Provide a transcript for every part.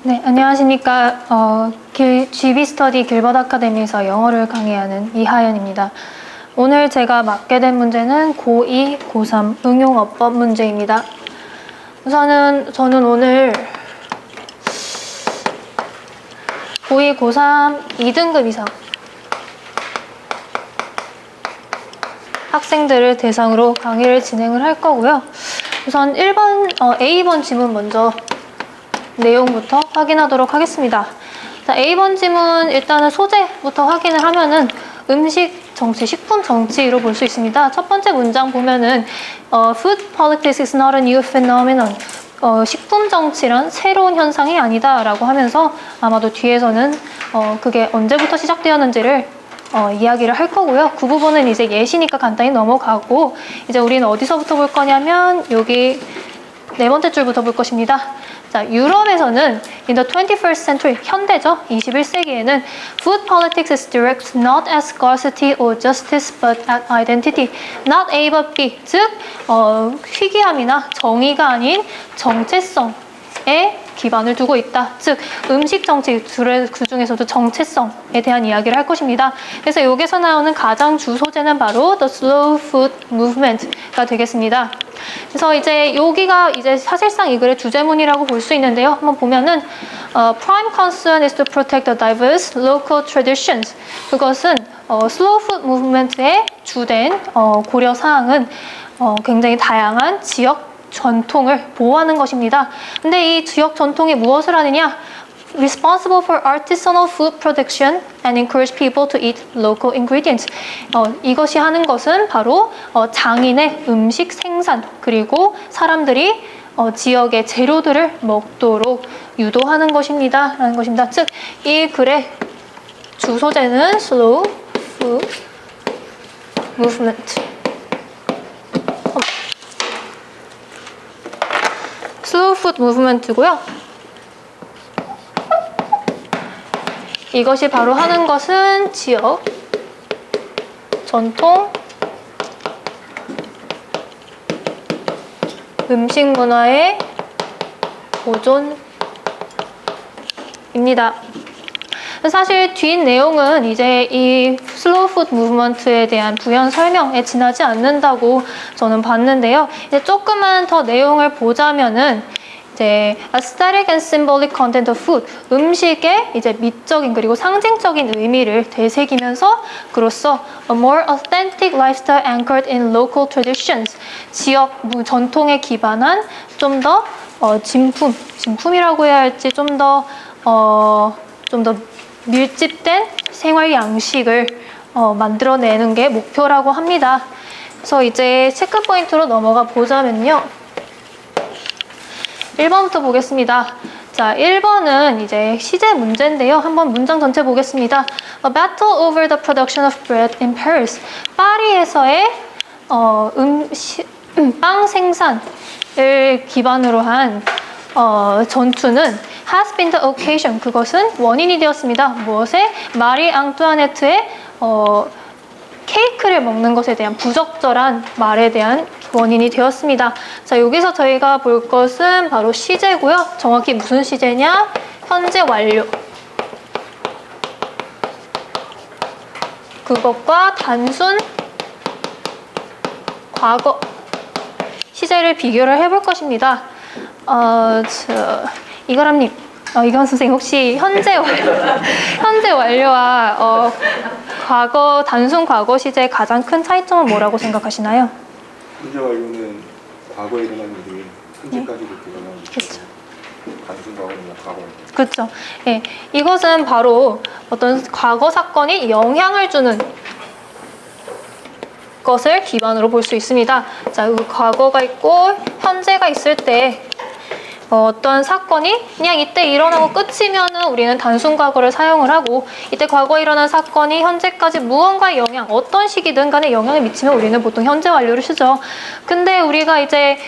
네, 안녕하십니까. GB 스터디 길버드 아카데미에서 영어를 강의하는 이하연입니다. 오늘 제가 맡게 된 문제는 고2, 고3 응용어법 문제입니다. 우선은 저는 오늘 고2, 고3 2등급 이상 학생들을 대상으로 강의를 진행을 할 거고요. 우선 A번 지문 먼저 내용부터 확인하도록 하겠습니다. 자, A번 지문 일단은 소재부터 확인을 하면은 음식 정치, 식품 정치로 볼 수 있습니다. 첫 번째 문장 보면은 Food politics is not a new phenomenon. 식품 정치란 새로운 현상이 아니다 라고 하면서 아마도 뒤에서는 그게 언제부터 시작되었는지를 이야기를 할 거고요. 그 부분은 이제 예시니까 간단히 넘어가고 이제 우리는 어디서부터 볼 거냐면 여기 네 번째 줄부터 볼 것입니다. 자, 유럽에서는 in the 21st century, 현대죠. 21세기에는 food politics is direct not at scarcity or justice but at identity. not A but B, 즉 희귀함이나 정의가 아닌 정체성에 기반을 두고 있다. 즉 음식 정치 그 중에서도 정체성에 대한 이야기를 할 것입니다. 그래서 여기서 나오는 가장 주 소재는 바로 the slow food movement가 되겠습니다. 그래서 이제 여기가 이제 사실상 이 글의 주제문이라고 볼 수 있는데요. 한번 보면은 prime concern is to protect the diverse local traditions. 그것은 slow food movement의 주된 고려 사항은 굉장히 다양한 지역 전통을 보호하는 것입니다. 근데 이 지역 전통이 무엇을 하느냐? Responsible for artisanal food production and encourage people to eat local ingredients. 이것이 하는 것은 바로 장인의 음식 생산 그리고 사람들이 지역의 재료들을 먹도록 유도하는 것입니다. 라는 것입니다. 즉, 이 글의 주 소재는 slow food movement. 슬로우 푸드 무브먼트고요. 이것이 바로 하는 것은 지역, 전통, 음식 문화의 보존입니다. 사실 뒷 내용은 이제 이 슬로우 푸드 무브먼트에 대한 부연 설명에 지나지 않는다고 저는 봤는데요. 이제 조금만 더 내용을 보자면은 이제 aesthetic and symbolic content of food, 음식의 이제 미적인 그리고 상징적인 의미를 되새기면서 그로써 a more authentic lifestyle anchored in local traditions, 지역 전통에 기반한 좀 더 진품이라고 해야 할지 좀 더 밀집된 생활 양식을 만들어내는 게 목표라고 합니다. 그래서 이제 체크 포인트로 넘어가 보자면요. 1번부터 보겠습니다. 자, 1번은 이제 시제 문제인데요. 한번 문장 전체 보겠습니다. A battle over the production of bread in Paris. 파리에서의 빵 생산을 기반으로 한 전투는 has been the occasion. 그것은 원인이 되었습니다. 무엇에? 마리 앙뚜아네트의 케이크를 먹는 것에 대한 부적절한 말에 대한 원인이 되었습니다. 자, 여기서 저희가 볼 것은 바로 시제고요. 정확히 무슨 시제냐? 현재 완료. 그것과 단순 과거 시제를 비교를 해볼 것입니다. 이가람님, 이건 선생님 혹시 현재 완료와 단순 과거 시제의 가장 큰 차이점은 뭐라고 생각하시나요? 현재 완료는 과거에 일어난 일이 현재까지도 일어나는 그렇죠. 단순 과거는 과거에. 그렇죠. 예, 이것은 바로 어떤 과거 사건이 영향을 주는 것을 기반으로 볼 수 있습니다. 자, 과거가 있고 현재가 있을 때 어떤 사건이 그냥 이때 일어나고 끝이면은 우리는 단순 과거를 사용을 하고 이때 과거에 일어난 사건이 현재까지 무언가의 영향, 어떤 시기든 간에 영향을 미치면 우리는 보통 현재 완료를 쓰죠. 근데 우리가 이제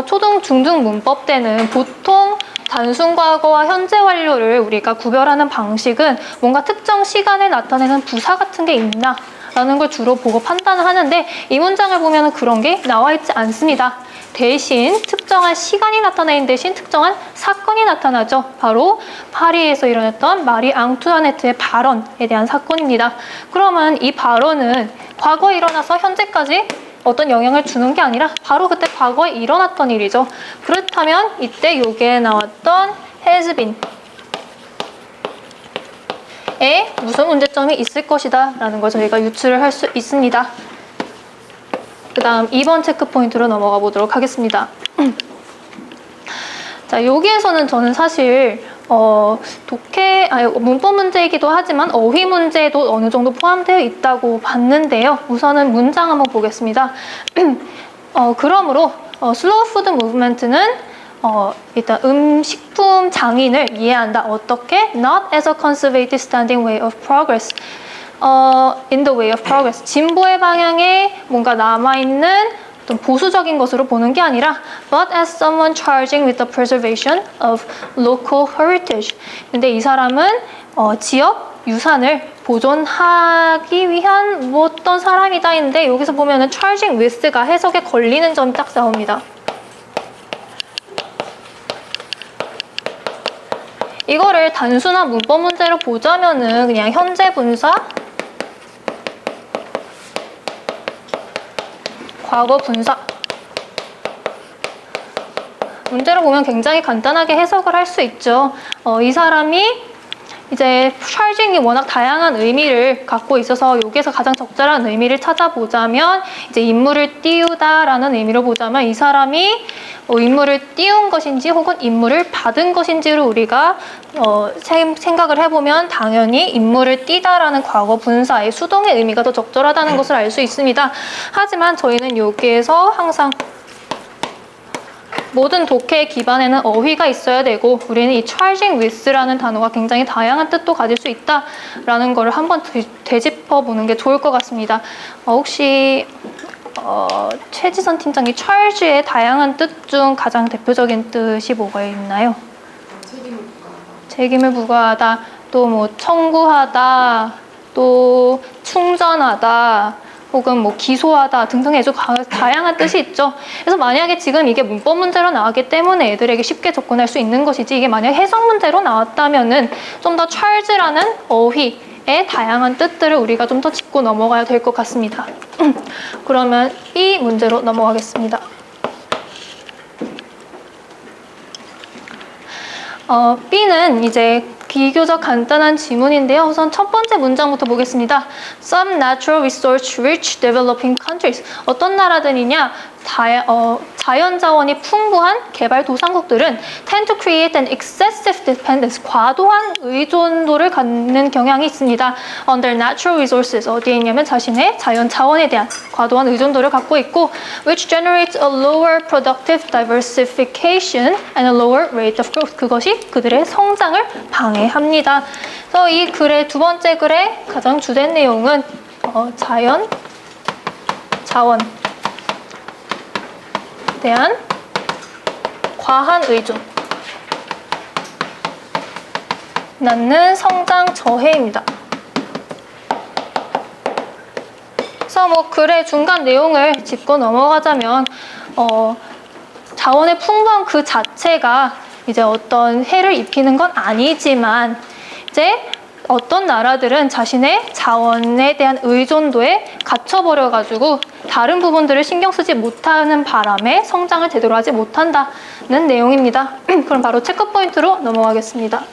초등, 중등 문법 때는 보통 단순 과거와 현재 완료를 우리가 구별하는 방식은 뭔가 특정 시간에 나타내는 부사 같은 게 있나 라는 걸 주로 보고 판단을 하는데 이 문장을 보면 그런 게 나와 있지 않습니다. 대신 특정한 시간이 나타내는 대신 특정한 사건이 나타나죠. 바로 파리에서 일어났던 마리 앙투아네트의 발언에 대한 사건입니다. 그러면 이 발언은 과거에 일어나서 현재까지 어떤 영향을 주는 게 아니라 바로 그때 과거에 일어났던 일이죠. 그렇다면 이때 여기에 나왔던 has been 에 무슨 문제점이 있을 것이다 라는 걸 저희가 유추를 할 수 있습니다. 그 다음 2번 체크포인트로 넘어가 보도록 하겠습니다. 자, 여기에서는 저는 사실 문법 문제이기도 하지만 어휘 문제도 어느 정도 포함되어 있다고 봤는데요. 우선은 문장 한번 보겠습니다. 그러므로 슬로우 푸드 무브먼트는 일단 식품 장인을 이해한다. 어떻게? Not as a conservative standing way of progress. In the way of progress. 진보의 방향에 뭔가 남아있는 어떤 보수적인 것으로 보는 게 아니라 but as someone charging with the preservation of local heritage. 근데 이 사람은 지역 유산을 보존하기 위한 어떤 사람이다 인데 여기서 보면은 charging with가 해석에 걸리는 점이 딱 나옵니다. 이거를 단순한 문법 문제로 보자면은 그냥 현재 분사, 과거 분사 문제로 보면 굉장히 간단하게 해석을 할 수 있죠. 이 사람이 이제 charging이 워낙 다양한 의미를 갖고 있어서 여기에서 가장 적절한 의미를 찾아보자면 이제 임무를 띄우다라는 의미로 보자면 이 사람이 임무를 띄운 것인지 혹은 임무를 받은 것인지를 우리가 생각을 해보면 당연히 임무를 띄다라는 과거 분사의 수동의 의미가 더 적절하다는 것을 알 수 있습니다. 하지만 저희는 여기에서 항상 모든 독해의 기반에는 어휘가 있어야 되고 우리는 이 charging with라는 단어가 굉장히 다양한 뜻도 가질 수 있다라는 걸 한번 되짚어 보는 게 좋을 것 같습니다. 혹시 최지선 팀장이 charge의 다양한 뜻 중 가장 대표적인 뜻이 뭐가 있나요? 책임을 부과하다, 또 뭐 청구하다, 또 충전하다, 혹은 뭐 기소하다 등등의 아주 다양한 뜻이 있죠. 그래서 만약에 지금 이게 문법 문제로 나왔기 때문에 애들에게 쉽게 접근할 수 있는 것이지 이게 만약에 해석 문제로 나왔다면은 좀 더 charge라는 어휘의 다양한 뜻들을 우리가 좀 더 짚고 넘어가야 될 것 같습니다. 그러면 이 문제로 넘어가겠습니다. B는 이제 비교적 간단한 지문인데요. 우선 첫 번째 문장부터 보겠습니다. Some natural resource rich developing countries. 어떤 나라들이냐? 자연 자원이 풍부한 개발도상국들은 tend to create an excessive dependence. 과도한 의존도를 갖는 경향이 있습니다. On their natural resources. 어디에 있냐면 자신의 자연 자원에 대한 과도한 의존도를 갖고 있고 which generates a lower productive diversification and a lower rate of growth. 그것이 그들의 성장을 방해합니다. 그래서 이 글의 두 번째 글의 가장 주된 내용은 자연 자원 대한 과한 의존 낳는 성장 저해입니다. 그래서 뭐 글의 중간 내용을 짚고 넘어가자면 자원의 풍부한 그 자체가 이제 어떤 해를 입히는 건 아니지만 이제 어떤 나라들은 자신의 자원에 대한 의존도에 갇혀버려가지고 다른 부분들을 신경 쓰지 못하는 바람에 성장을 제대로 하지 못한다는 내용입니다. 그럼 바로 체크 포인트로 넘어가겠습니다.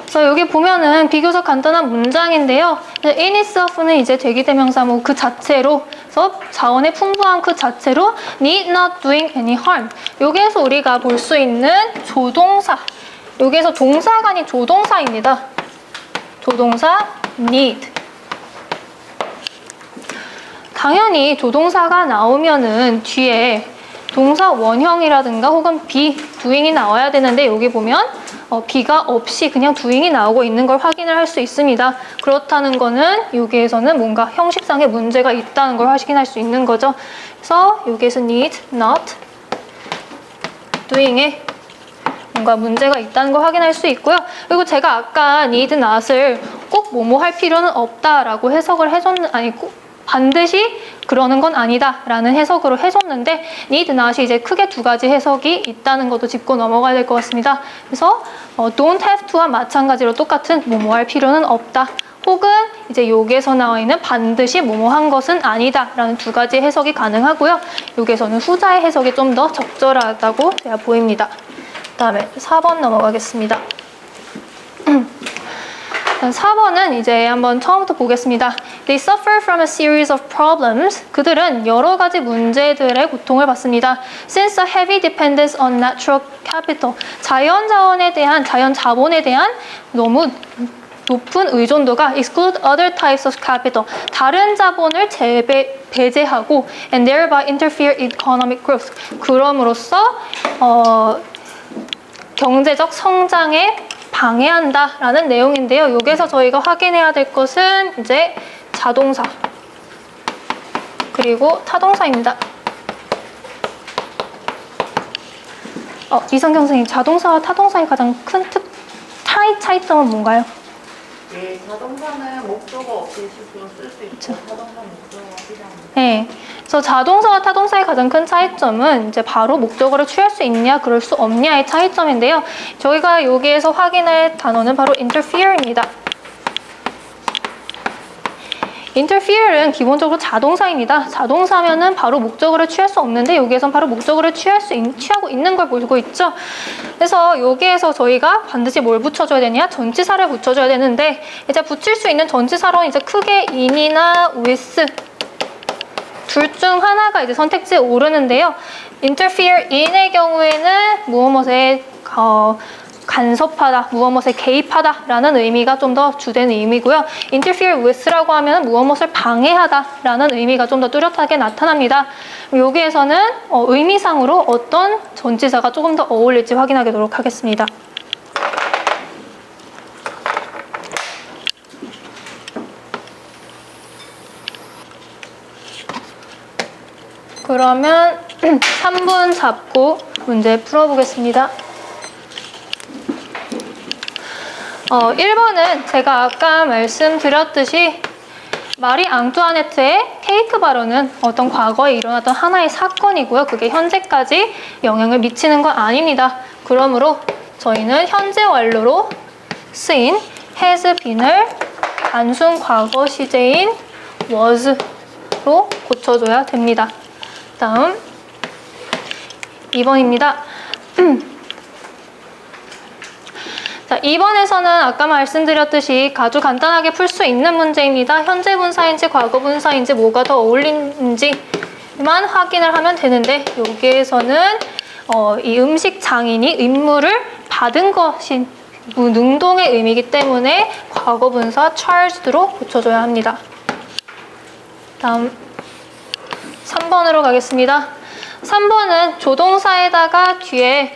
그래서 여기 보면은 비교적 간단한 문장인데요. in itself는 이제 대기대명사 뭐 그 자체로, 그래서 자원의 풍부한 그 자체로 need not doing any harm. 여기에서 우리가 볼 수 있는 조동사, 여기에서 동사가 아닌 조동사입니다. 조동사 need. 당연히 조동사가 나오면은 뒤에 동사 원형이라든가 혹은 be, doing이 나와야 되는데 여기 보면 be가 없이 그냥 doing이 나오고 있는 걸 확인을 할 수 있습니다. 그렇다는 거는 여기에서는 뭔가 형식상의 문제가 있다는 걸 확인할 수 있는 거죠. 그래서 여기에서 need, not, doing에 뭔가 문제가 있다는 걸 확인할 수 있고요. 그리고 제가 아까 need, not을 꼭 뭐뭐 할 필요는 없다라고 해석을 해줬는, 아니 반드시 그러는 건 아니다 라는 해석으로 해줬는데 need not이 이제 크게 두 가지 해석이 있다는 것도 짚고 넘어가야 될 것 같습니다. 그래서 don't have to와 마찬가지로 똑같은 뭐뭐 할 필요는 없다. 혹은 이제 여기에서 나와 있는 반드시 뭐뭐 한 것은 아니다 라는 두 가지 해석이 가능하고요. 여기에서는 후자의 해석이 좀 더 적절하다고 제가 보입니다. 다음에 4번 넘어가겠습니다. 4번은 이제 한번 처음부터 보겠습니다. They suffer from a series of problems. 그들은 여러 가지 문제들의 고통을 받습니다. Since a heavy dependence on natural capital. 자연 자본에 대한 너무 높은 의존도가 exclude other types of capital. 다른 자본을 배제하고 and thereby interfere in economic growth. 그럼으로써 경제적 성장에 방해한다라는 내용인데요. 여기서 저희가 확인해야 될 것은 이제 자동사 그리고 타동사입니다. 이성경 선생님, 자동사와 타동사의 가장 큰 차이점은 뭔가요? 네, 자동사는 목적어 없이 실수로 쓸 수 있고 타동사는 목적어가 필요합니다. 네. 그래서 자동사와 타동사의 가장 큰 차이점은 이제 바로 목적어를 취할 수 있냐, 그럴 수 없냐의 차이점인데요. 저희가 여기에서 확인할 단어는 바로 interfere입니다. interfere는 기본적으로 자동사입니다. 자동사면은 바로 목적어를 취할 수 없는데 여기에선 바로 목적어를 취하고 있는 걸 보고 있죠. 그래서 여기에서 저희가 반드시 뭘 붙여줘야 되냐? 전치사를 붙여줘야 되는데 이제 붙일 수 있는 전치사로는 이제 크게 in이나 with 둘 중 하나가 이제 선택지에 오르는데요. interfere in의 경우에는 무엇에 간섭하다, 무엇에 개입하다 라는 의미가 좀 더 주된 의미고요. interfere with라고 하면 무엇을 방해하다 라는 의미가 좀 더 뚜렷하게 나타납니다. 여기에서는 의미상으로 어떤 전치사가 조금 더 어울릴지 확인하도록 하겠습니다. 그러면 3분 잡고 문제 풀어보겠습니다. 1번은 제가 아까 말씀드렸듯이 마리 앙뚜아네트의 케이크 발언은 어떤 과거에 일어났던 하나의 사건이고요. 그게 현재까지 영향을 미치는 건 아닙니다. 그러므로 저희는 현재 완료로 쓰인 has been을 단순 과거 시제인 was로 고쳐줘야 됩니다. 다음 2번입니다. 자, 2번에서는 아까 말씀드렸듯이 아주 간단하게 풀 수 있는 문제입니다. 현재 분사인지 과거 분사인지 뭐가 더 어울리는지만 확인을 하면 되는데 여기에서는 이 음식 장인이 임무를 받은 것이 능동의 의미이기 때문에 과거 분사 charged로 고쳐줘야 합니다. 다음 3번으로 가겠습니다. 3번은 조동사에다가 뒤에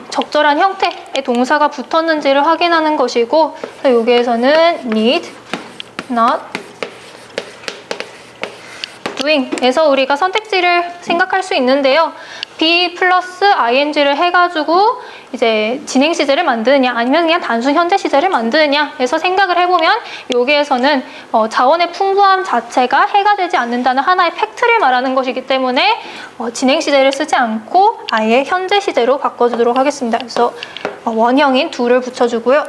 적절한 형태의 동사가 붙었는지를 확인하는 것이고 여기에서는 need, not, doing에서 우리가 선택지를 생각할 수 있는데요. be 플러스 ing를 해가지고 이제 진행 시제를 만드느냐 아니면 그냥 단순 현재 시제를 만드느냐 해서 생각을 해보면 여기에서는 자원의 풍부함 자체가 해가 되지 않는다는 하나의 팩트를 말하는 것이기 때문에 진행 시제를 쓰지 않고 아예 현재 시제로 바꿔주도록 하겠습니다. 그래서 원형인 do를 붙여주고요.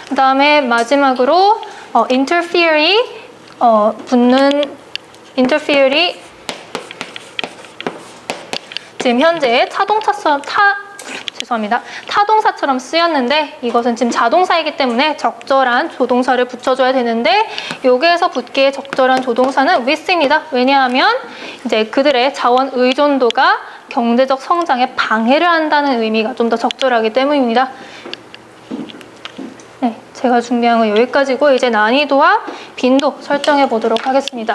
그 다음에 마지막으로 interfere이 interfere이 지금 현재 타동사처럼 쓰였는데 이것은 지금 자동사이기 때문에 적절한 조동사를 붙여줘야 되는데 여기에서 붙기에 적절한 조동사는 with입니다. 왜냐하면 이제 그들의 자원 의존도가 경제적 성장에 방해를 한다는 의미가 좀 더 적절하기 때문입니다. 네, 제가 준비한 건 여기까지고 이제 난이도와 빈도 설정해 보도록 하겠습니다.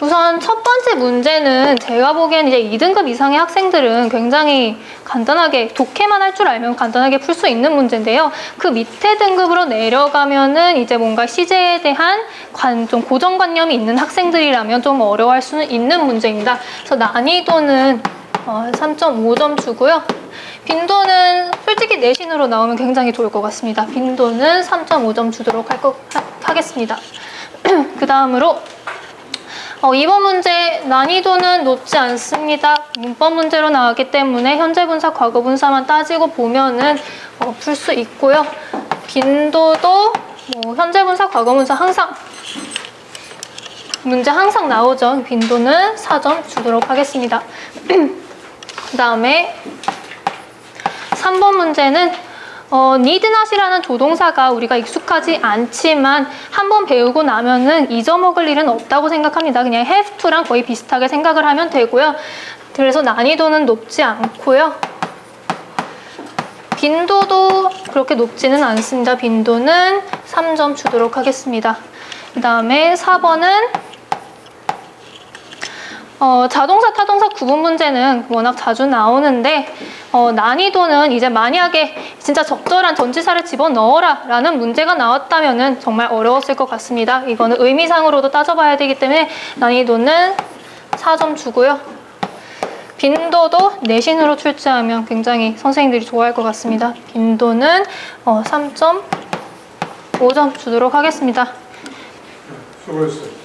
우선 첫 번째 문제는 제가 보기엔 이제 2등급 이상의 학생들은 굉장히 간단하게 독해만 할 줄 알면 간단하게 풀 수 있는 문제인데요. 그 밑에 등급으로 내려가면은 이제 뭔가 시제에 대한 좀 고정관념이 있는 학생들이라면 좀 어려워할 수는 있는 문제입니다. 그래서 난이도는 3.5점 주고요. 빈도는 솔직히 내신으로 나오면 굉장히 좋을 것 같습니다. 빈도는 3.5점 주도록 하겠습니다. 그 다음으로 2번 문제 난이도는 높지 않습니다. 문법 문제로 나왔기 때문에 현재 분사, 과거 분사만 따지고 보면은 풀 수 있고요. 빈도도 현재 분사, 과거 분사 문제 항상 나오죠. 빈도는 4점 주도록 하겠습니다. 그 다음에 3번 문제는 need not이라는 조동사가 우리가 익숙하지 않지만 한번 배우고 나면은 잊어먹을 일은 없다고 생각합니다. 그냥 have to랑 거의 비슷하게 생각을 하면 되고요. 그래서 난이도는 높지 않고요. 빈도도 그렇게 높지는 않습니다. 빈도는 3점 주도록 하겠습니다. 그 다음에 4번은 자동사, 타동사 구분 문제는 워낙 자주 나오는데 난이도는 이제 만약에 진짜 적절한 전치사를 집어넣어라 라는 문제가 나왔다면 정말 어려웠을 것 같습니다. 이거는 의미상으로도 따져봐야 되기 때문에 난이도는 4점 주고요. 빈도도 내신으로 출제하면 굉장히 선생님들이 좋아할 것 같습니다. 빈도는 3.5점 주도록 하겠습니다. 수고했어요.